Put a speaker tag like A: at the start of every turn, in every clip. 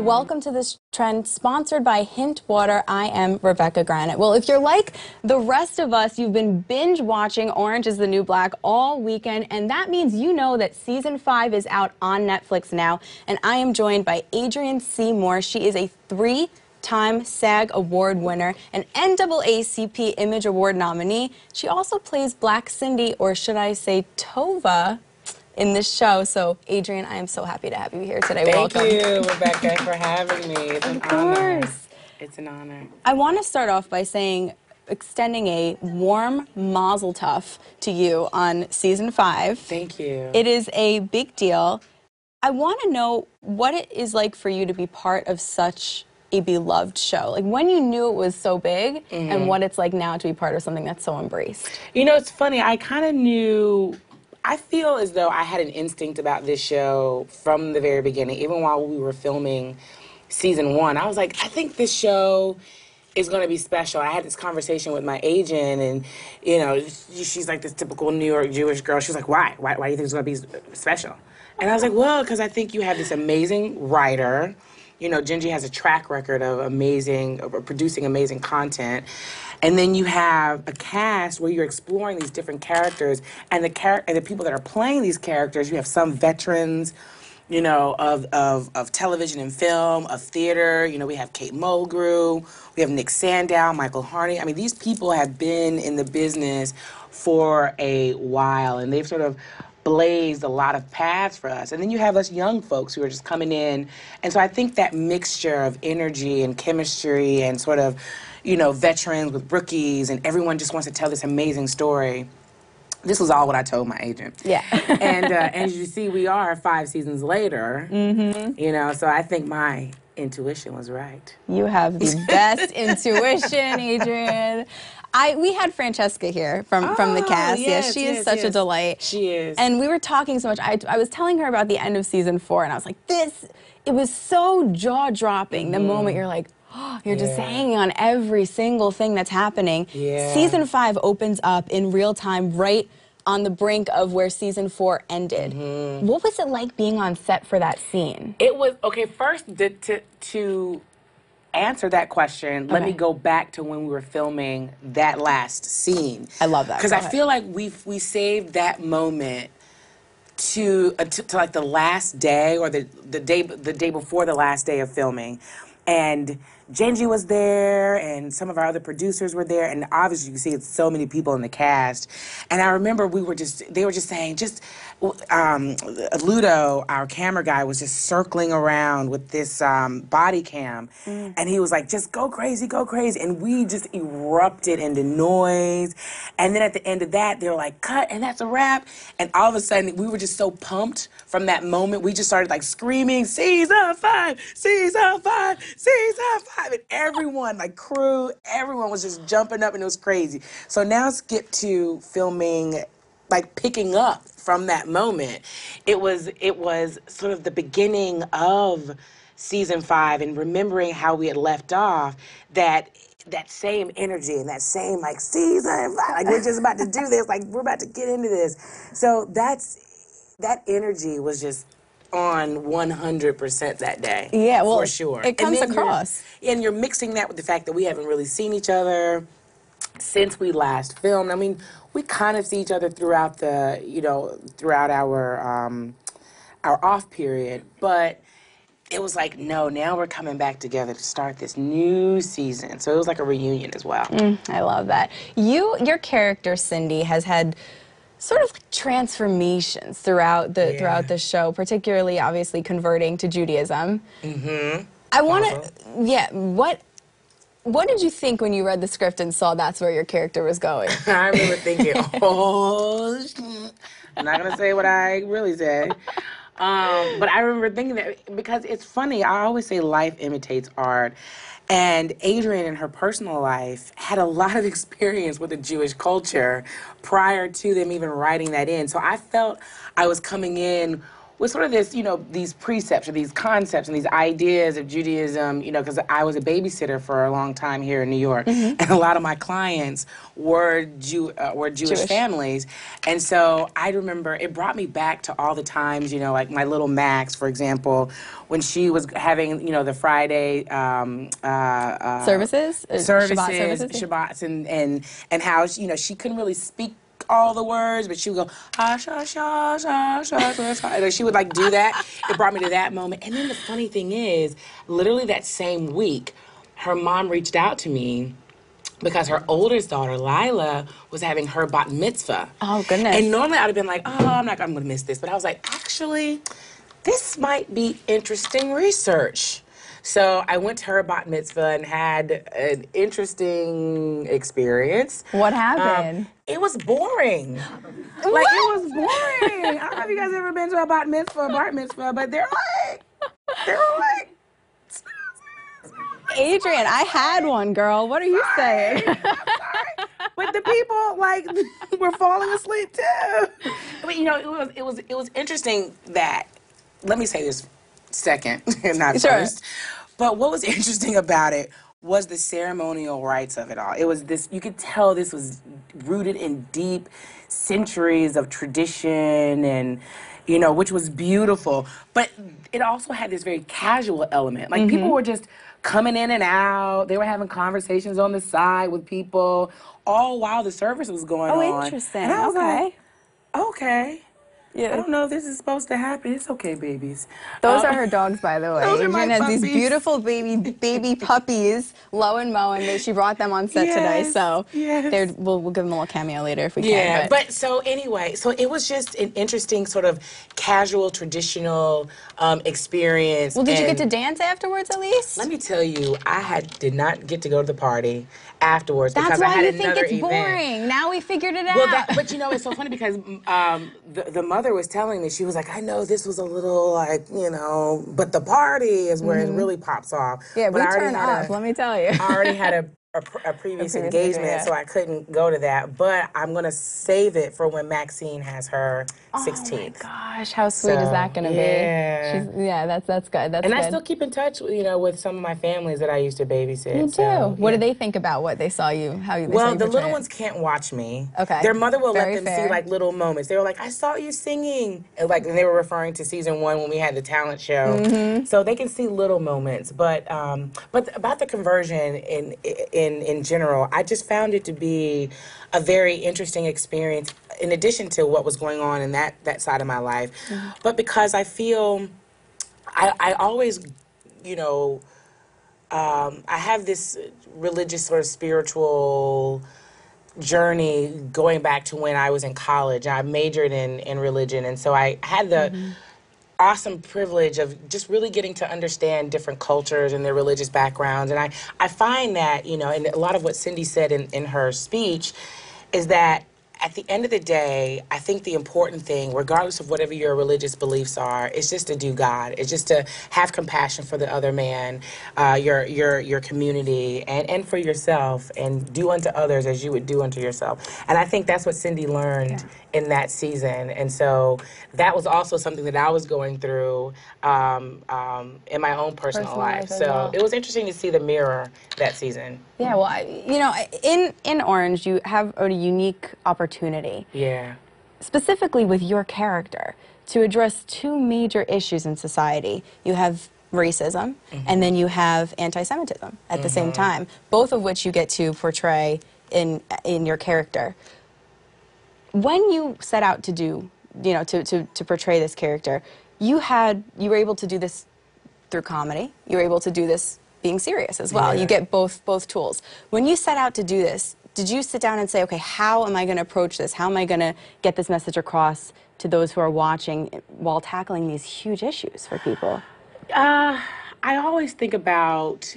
A: welcome to this trend sponsored by Hint Water. I am Rebecca Granet. Well, if you're like the rest of us, you've been binge watching Orange is the New Black all weekend, and that means you know that season 5 is out on Netflix now, and I am joined by Adrienne C. She is a 3-time SAG Award winner, an NAACP Image Award nominee. She also plays Black Cindy, or should I say Tova, in this show. So, Adrienne, I am so happy to have you here today. Welcome.
B: Thank you, Rebecca, for having me. It's an honor.
A: Of course.
B: It's an honor.
A: I want to start off by extending a warm mazel tov to you on season 5.
B: Thank you.
A: It is a big deal. I want to know what it is like for you to be part of such a beloved show. Like, when you knew it was so big, and what it's like now to be part of something that's so embraced.
B: You know, it's funny. I kind of knew. I feel as though I had an instinct about this show from the very beginning. Even while we were filming season 1, I was like, I think this show is going to be special. I had this conversation with my agent, and, you know, she's like this typical New York Jewish girl. She was like, why? Why do you think it's going to be special? And I was like, well, because I think you have this amazing writer. You know, Gingy has a track record of producing amazing content. And then you have a cast where you're exploring these different characters, and the people that are playing these characters, you have some veterans, you know, of television and film, of theater. You know, we have Kate Mulgrew, we have Nick Sandow, Michael Harney. I mean, these people have been in the business for a while, and they've sort of blazed a lot of paths for us. And then you have us young folks who are just coming in. And so I think that mixture of energy and chemistry and sort of, you know, veterans with rookies, and everyone just wants to tell this amazing story. This was all what I told my agent.
A: Yeah.
B: And as you see, we are 5 seasons later. You know, so I think my intuition was right.
A: You have the best intuition, Adrienne. We had Francesca here from the cast.
B: Yes,
A: she is such a delight.
B: She is.
A: And we were talking so much. I was telling her about the end of season 4, and I was like, it was so jaw-dropping, the moment you're like, oh, you're just hanging on every single thing that's happening.
B: Yeah.
A: Season 5 opens up in real time, right on the brink of where season 4 ended. What was it like being on set for that scene?
B: It was, okay, first, to answer that question, let me go back to when we were filming that last scene.
A: I love that.
B: Because I feel like we saved that moment to like the last day, or the day before the last day of filming. And Gingy was there, and some of our other producers were there, and obviously you can see it's so many people in the cast. And I remember they were just saying, Ludo, our camera guy, was just circling around with this body cam, and he was like, just go crazy, go crazy. And we just erupted into noise. And then at the end of that, they were like, cut, and that's a wrap. And all of a sudden, we were just so pumped from that moment. We just started like screaming, season 5, season 5, season 5. And everyone, like crew, everyone was just jumping up, and it was crazy. So now skip to filming, like picking up from that moment. It was sort of the beginning of season 5, and remembering how we had left off, that same energy and that same like season 5, like we're just about to do this, like we're about to get into this. So that energy was just on 100% that day. Yeah, well, for sure.
A: It comes across.
B: And you're mixing that with the fact that we haven't really seen each other since we last filmed. I mean, we kind of see each other throughout throughout our off period, but it was like, no, now we're coming back together to start this new season. So it was like a reunion as well.
A: I love that. Your character, Cindy, has had sort of like transformations throughout the show, particularly obviously converting to Judaism. I want to, what did you think when you read the script and saw that's where your character was going?
B: I remember thinking, oh, I'm not going to say what I really said. But I remember thinking that, because it's funny, I always say life imitates art. And Adrienne, in her personal life, had a lot of experience with the Jewish culture prior to them even writing that in. So I felt I was coming in with sort of this, these precepts or these concepts and these ideas of Judaism, because I was a babysitter for a long time here in New York, and a lot of my clients were Jewish families, and so I remember it brought me back to all the times, like my little Max, for example, when she was having, the Friday Shabbats, and how she couldn't really speak all the words, but she would go, ha, sha, sha, sha, sha, sha, sha. And she would do that. It brought me to that moment. And then the funny thing is, literally that same week, her mom reached out to me because her oldest daughter, Lila, was having her bat mitzvah.
A: Oh, goodness.
B: And normally I'd have been like, I'm going to miss this. But I was like, actually, this might be interesting research. So I went to her bat mitzvah and had an interesting experience.
A: What happened?
B: It was boring. It was boring. I don't know if you guys ever been to a bat mitzvah, but they're like.
A: Adrienne, I had one, girl. What are you saying?
B: I'm sorry. But the people were falling asleep too. But it was interesting that. Let me say this second, not first. But what was interesting about it was the ceremonial rites of it all. It was this, you could tell this was rooted in deep centuries of tradition and, which was beautiful. But it also had this very casual element. Like people were just coming in and out. They were having conversations on the side with people, all while the service was going on.
A: Oh, interesting.
B: And I was like,
A: okay.
B: Yeah. I don't know if this is supposed to happen. It's okay, babies.
A: Those are her dogs, by the way.
B: Those are my
A: Adrienne has
B: puppies.
A: these beautiful baby puppies, Lo and Mo, and she brought them on set today. So we'll give them a little cameo later if we can.
B: Yeah, but so anyway, so it was just an interesting sort of casual, traditional experience.
A: Well, did you get to dance afterwards at least?
B: Let me tell you, did not get to go to the party afterwards because
A: why
B: I had
A: you think it's
B: event.
A: boring. Now we figured it out.
B: Well, but it's so funny because the mother was telling me, she was like, I know this was a little but the party is where it really pops off.
A: Yeah,
B: but
A: we turn up, let me tell you.
B: I already had a previous engagement, so I couldn't go to that. But I'm going to save it for when Maxine has her 16th.
A: Oh my gosh, how sweet is that going to be? That's good. That's
B: good.
A: I
B: still keep in touch, with some of my families that I used to babysit.
A: You do. What do they think about what they saw you?
B: Well, the little ones can't watch me.
A: Okay.
B: Their mother will let them see little moments. They were like, I saw you singing, and they were referring to season 1 when we had the talent show. So they can see little moments. But about the conversion in general, I just found it to be a very interesting experience in addition to what was going on in that side of my life. But because I feel I always, I have this religious sort of spiritual journey going back to when I was in college. I majored in religion, and so I had the awesome privilege of just really getting to understand different cultures and their religious backgrounds. And I find that, and a lot of what Cindy said in her speech is that at the end of the day, I think the important thing, regardless of whatever your religious beliefs are, is just to do God. It's just to have compassion for the other man, your community, and for yourself, and do unto others as you would do unto yourself. And I think that's what Cindy learned in that season. And so that was also something that I was going through in my own personal life. So it was interesting to see the mirror that season.
A: Yeah, well, in Orange, you have a unique opportunity.
B: Yeah.
A: Specifically with your character, to address 2 major issues in society. You have racism, and then you have anti-Semitism at the same time, both of which you get to portray in your character. When you set out to do, to portray this character, you were able to do this through comedy. You were able to do this being serious as well. You get both tools. When you set out to do this, did you sit down and say, okay, how am I going to approach this? How am I going to get this message across to those who are watching while tackling these huge issues for people?
B: I always think about,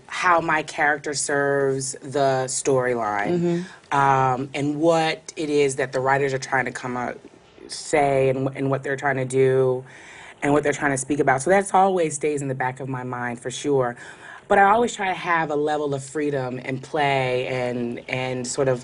B: how my character serves the storyline, and what it is that the writers are trying to come out, say, and what they're trying to do, and what they're trying to speak about. So that's always stays in the back of my mind for sure. But I always try to have a level of freedom and play and sort of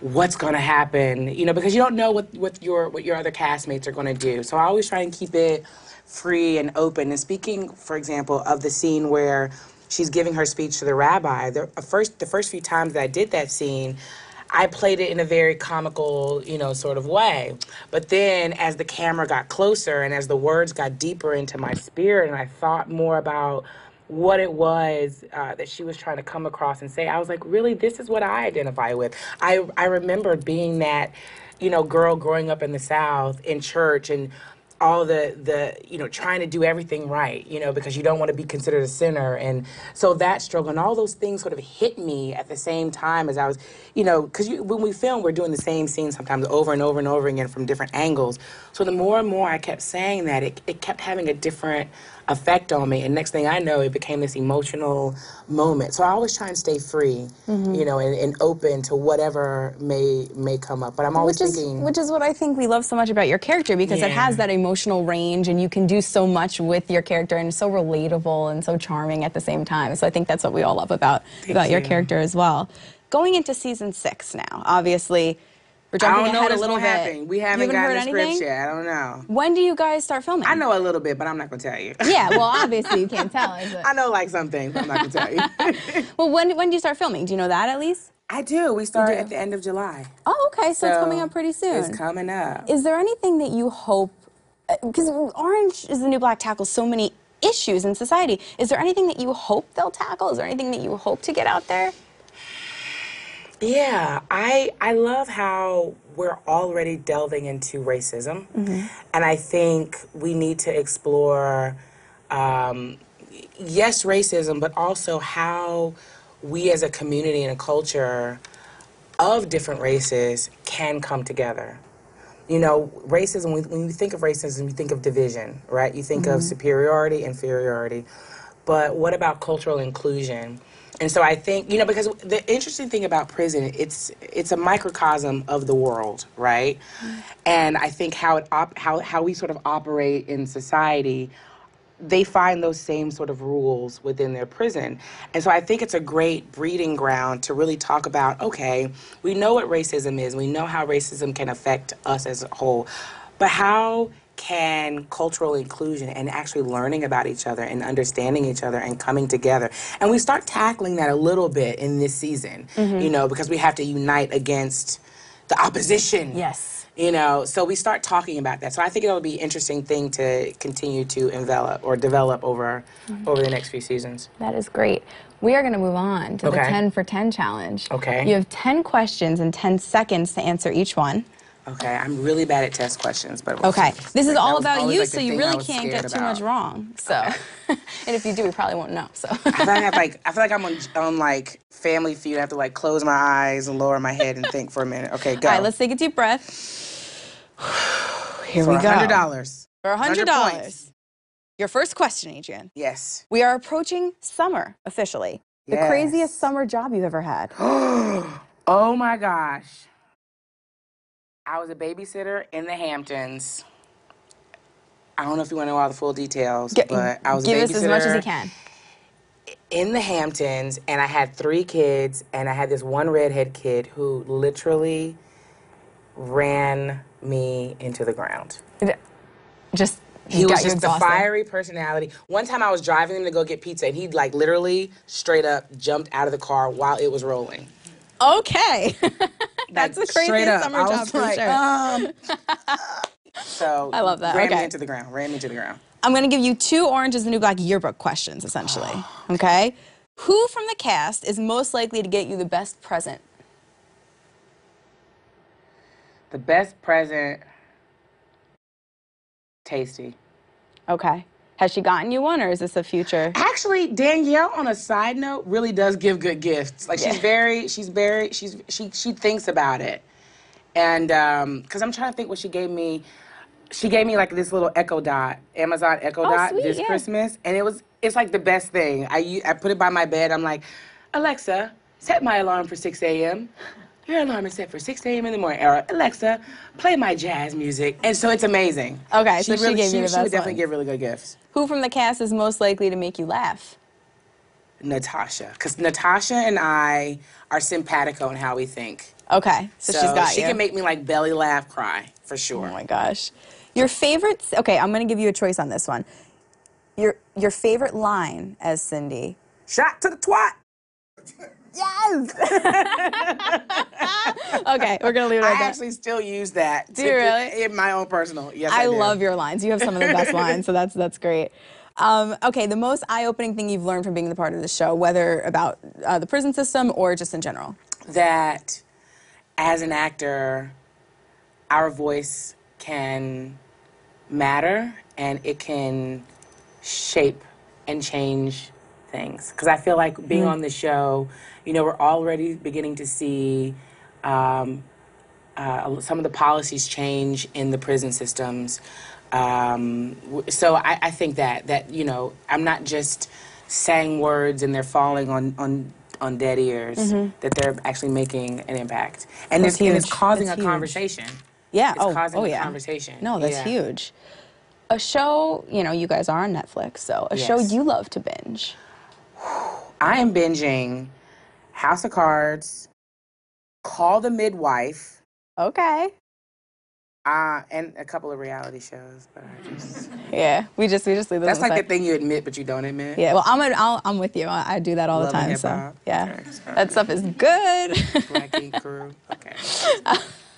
B: what's going to happen, you know, because you don't know what your other castmates are going to do. So I always try and keep it free and open. And speaking, for example, of the scene where she's giving her speech to the rabbi, the first few times that I did that scene, I played it in a very comical, you know, sort of way. But then as the camera got closer and as the words got deeper into my spirit and I thought more about what it was that she was trying to come across and say, I was like, really, this is what I identify with. I remember being that, you know, girl growing up in the South in church and all the you know, trying to do everything right, you know, because you don't want to be considered a sinner. And so that struggle and all those things sort of hit me at the same time as I was, you know, because when we film, we're doing the same scene sometimes over and over and over again from different angles. So the more and more I kept saying that, it kept having a different effect on me. And next thing I know, it became this emotional moment. So I always try and stay free, you know, and open to whatever may come up. But I'm always thinking...
A: Which is what I think we love so much about your character, because it has that emotional range and you can do so much with your character and it's so relatable and so charming at the same time. So I think that's what we all love about your character as well. Going into season 6 now, obviously, we're jumping ahead a little bit.
B: We haven't gotten a script yet. I don't know.
A: When do you guys start filming?
B: I know a little bit, but I'm not going to tell you.
A: Yeah, well, obviously you can't tell.
B: I know like some things, but I'm not going to tell you.
A: Well, when do you start filming? Do you know that at least?
B: I do. We start at the end of July.
A: Oh, okay. So it's coming up pretty soon.
B: It's coming up.
A: Is there anything that you hope, because Orange is the New Black tackles so many issues in society, is there anything that you hope they'll tackle? Is there anything that you hope to get out there?
B: Yeah, I love how we're already delving into racism. And I think we need to explore, yes, racism, but also how we as a community and a culture of different races can come together. You know, racism, when you think of racism, you think of division, right? You think of superiority, inferiority. But what about cultural inclusion? And so I think, you know, because the interesting thing about prison, it's a microcosm of the world, right? And I think how we sort of operate in society, they find those same sort of rules within their prison. And so I think it's a great breeding ground to really talk about, okay, we know what racism is, we know how racism can affect us as a whole, but how can cultural inclusion and actually learning about each other and understanding each other and coming together. And we start tackling that a little bit in this season, you know, because we have to unite against the opposition.
A: Yes.
B: You know, so we start talking about that. So I think it'll be an interesting thing to continue to develop over the next few seasons.
A: That is great. We are going to move on to the 10 for 10 challenge.
B: Okay.
A: You have 10 questions and 10 seconds to answer each one.
B: Okay, I'm really bad at test questions, but
A: okay, this is all about you,
B: like
A: so you really can't get too much wrong. So, and if you do, we probably won't know. So,
B: I feel like I'm on like Family Feud. I have to like close my eyes and lower my head and think for a minute. Okay, go.
A: All right, let's take a deep breath. Here we go.
B: $100.
A: For $100. Your first question, Adrienne.
B: Yes.
A: We are approaching summer officially. The craziest summer job you've ever had.
B: Oh my gosh. I was a babysitter in the Hamptons. I don't know if you want to know all the full details, but I was a babysitter.
A: Give us as much as you can.
B: In the Hamptons, and I had 3 kids, and I had this one redhead kid who literally ran me into the ground.
A: He
B: was just a fiery personality. One time I was driving him to go get pizza, and he like literally straight up jumped out of the car while it was rolling.
A: Okay. That's the craziest summer job for sure.
B: So
A: I love that.
B: Ran me into the ground.
A: I'm going to give you 2 Orange is the New Black yearbook questions, essentially. Okay? Who from the cast is most likely to get you the best present?
B: The best present, Tasty.
A: Okay. Has she gotten you one, or is this a future?
B: Actually, Danielle, on a side note, really does give good gifts. Like she thinks about it. And because I'm trying to think what she gave me. She gave me like this little Echo Dot, Amazon Echo Dot this Christmas, and it's like the best thing. I put it by my bed. I'm like, Alexa, set my alarm for 6 a.m. Your alarm is set for 6 a.m. in the morning. Or Alexa, play my jazz music. And so it's amazing.
A: Okay, so she gave you the best
B: She would definitely give really good gifts.
A: Who from the cast is most likely to make you laugh?
B: Natasha. Because Natasha and I are simpatico in how we think.
A: Okay, so she's got
B: she
A: you.
B: can make me like belly laugh, cry for sure.
A: Oh my gosh. Your favorite, okay, I'm going to give you a choice on this one. Your favorite line as Cindy.
B: Shot to the twat.
A: Yes! Okay, we're going to leave it
B: I
A: at that.
B: actually still use that.
A: Do you really?
B: In my own personal. Yes, I do.
A: I love your lines. You have some of the best lines, so that's great. Okay, the most eye-opening thing you've learned from being the part of the show, whether about the prison system or just in general?
B: That as an actor, our voice can matter and it can shape and change things. Because I feel like being on the show, you know, we're already beginning to see some of the policies change in the prison systems. So I think that, you know, I'm not just saying words and they're falling on dead ears, that they're actually making an impact. And it's causing a conversation.
A: Yeah.
B: It's causing a conversation.
A: No, that's huge. A show, you know, you guys are on Netflix, so a show you love to binge.
B: I am binging House of Cards, Call the Midwife.
A: Okay.
B: And a couple of reality shows, but I just...
A: Yeah, we just leave those.
B: That's like the thing you admit, but you don't admit.
A: Yeah, well, I'm with you. I do that all the time. So yeah, that stuff is good.
B: Black Ink Crew. Okay.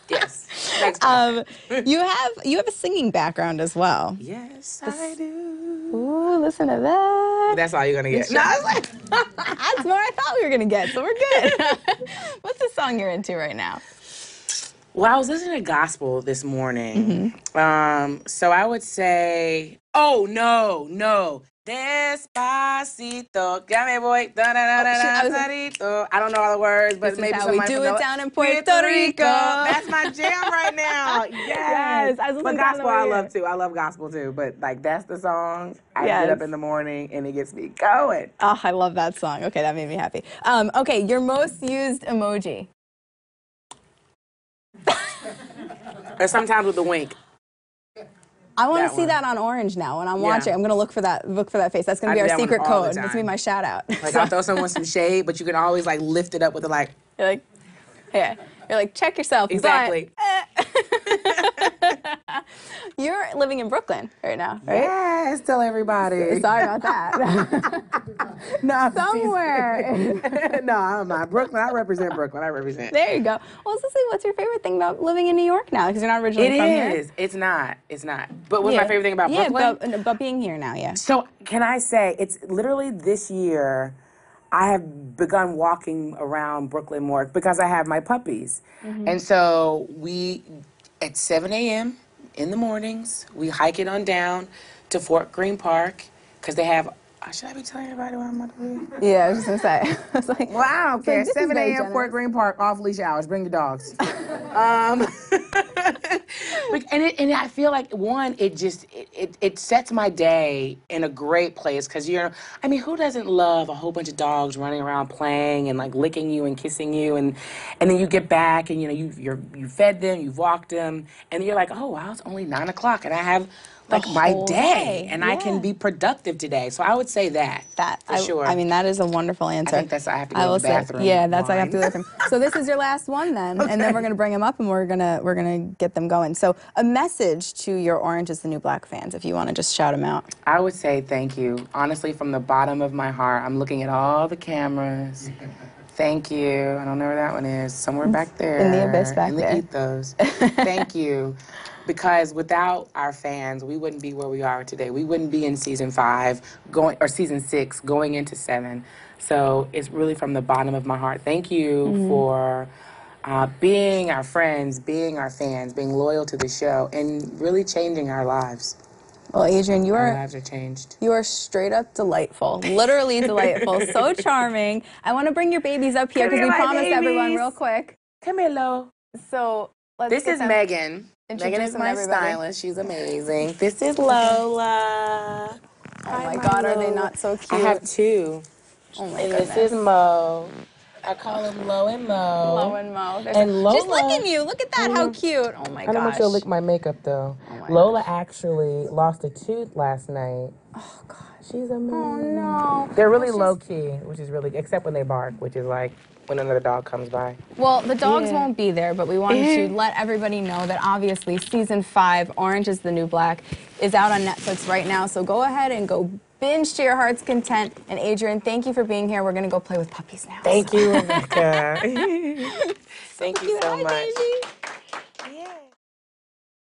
B: Yes. Next
A: you have a singing background as well.
B: Yes, I do.
A: Ooh, listen to that.
B: That's all you're gonna get. No, it's like
A: that's more I thought we were gonna get. So we're good. What's the song you're into right now?
B: Well, I was listening to gospel this morning. So I would say, oh no. Despacito, llame voy, da-da-da-da-da-da-da-da. I don't know all the words, but maybe
A: how we do it down in Puerto Rico.
B: That's my jam right now. Yes. But gospel I love too. I love gospel too. But like that's the song. I get up in the morning and it gets me going.
A: Oh, I love that song. Okay, that made me happy. Okay, your most used emoji.
B: Or sometimes with the wink.
A: I want to see that on Orange now. When I'm watching, I'm going to look for that face. That's going to be our secret code. That's going to be my shout out.
B: Like I'll throw someone some shade, but you can always like lift it up with the like.
A: You're like, yeah. You're like, check yourself.
B: Exactly.
A: You're living in Brooklyn right now, right?
B: Yes, tell everybody.
A: Sorry about that.
B: No,
A: somewhere.
B: No, I'm not. Brooklyn, I represent Brooklyn. I represent.
A: There you go. Well, Cicely, what's your favorite thing about living in New York now? Because you're not originally from here.
B: It is. It's not. But what's my favorite thing about Brooklyn?
A: Yeah, about being here now, yeah.
B: So can I say, it's literally this year, I have begun walking around Brooklyn more because I have my puppies. And so at 7 a.m. in the mornings, we hike it on down to Fort Greene Park because they have... Should I be telling everybody what I'm about to do?
A: Yeah, I was just going to say. I was like,
B: well, I don't care. 7 a.m. Fort Greene Park, off-leash hours. Bring your dogs. And I feel like, one, it sets my day in a great place because who doesn't love a whole bunch of dogs running around playing and like licking you and kissing you and then you get back and you fed them, you've walked them, and you're like, oh wow, it's only 9 o'clock and I have like my day and I can be productive today. So I would say that for sure.
A: I mean, that is a wonderful answer.
B: I think I have to go to the bathroom.
A: Yeah, that's I have to go to the bathroom. So this is your last one then, and then we're gonna bring them up and we're gonna get them going. So a message to your Orange is the New Black fans, if you want to just shout them out.
B: I would say thank you. Honestly, from the bottom of my heart, I'm looking at all the cameras. Thank you. I don't know where that one is. Somewhere back there.
A: In the abyss back there.
B: In the ethos. Thank you. Because without our fans, we wouldn't be where we are today. We wouldn't be in season 5, season 6, going into 7. So it's really from the bottom of my heart. Thank you for being our friends, being our fans, being loyal to the show, and really changing our lives.
A: Well, Adrienne,
B: our lives are changed.
A: You are straight up delightful, literally delightful, so charming. I want to bring your babies up here because we promised everyone real quick.
B: Come here, Lo.
A: So
B: this is Megan. Megan is my stylist. She's amazing. This is Lola.
A: Oh my God, are they not so cute?
B: I have 2.
A: Oh my
B: goodness. This is Mo. I call them Lo and Mo.
A: Lo and Mo.
B: And Lola.
A: She's licking you. Look at that. How cute. Oh my gosh.
B: I don't want you to lick my makeup though.
A: Oh
B: Lola actually lost a tooth last night.
A: Oh God.
B: She's amazing.
A: Oh no.
B: They're really low key, which is really, except when they bark, which is like when another dog comes by.
A: Well, the dogs
C: Yeah.
A: won't be there, but we wanted to let everybody know that obviously season 5, Orange is the New Black, is out on Netflix right now. So go ahead and go binge to your heart's content. And Adrienne, thank you for being here. We're going to go play with puppies now.
B: Thank you, Rebecca. Thank you so
A: Hi,
B: much.
A: baby.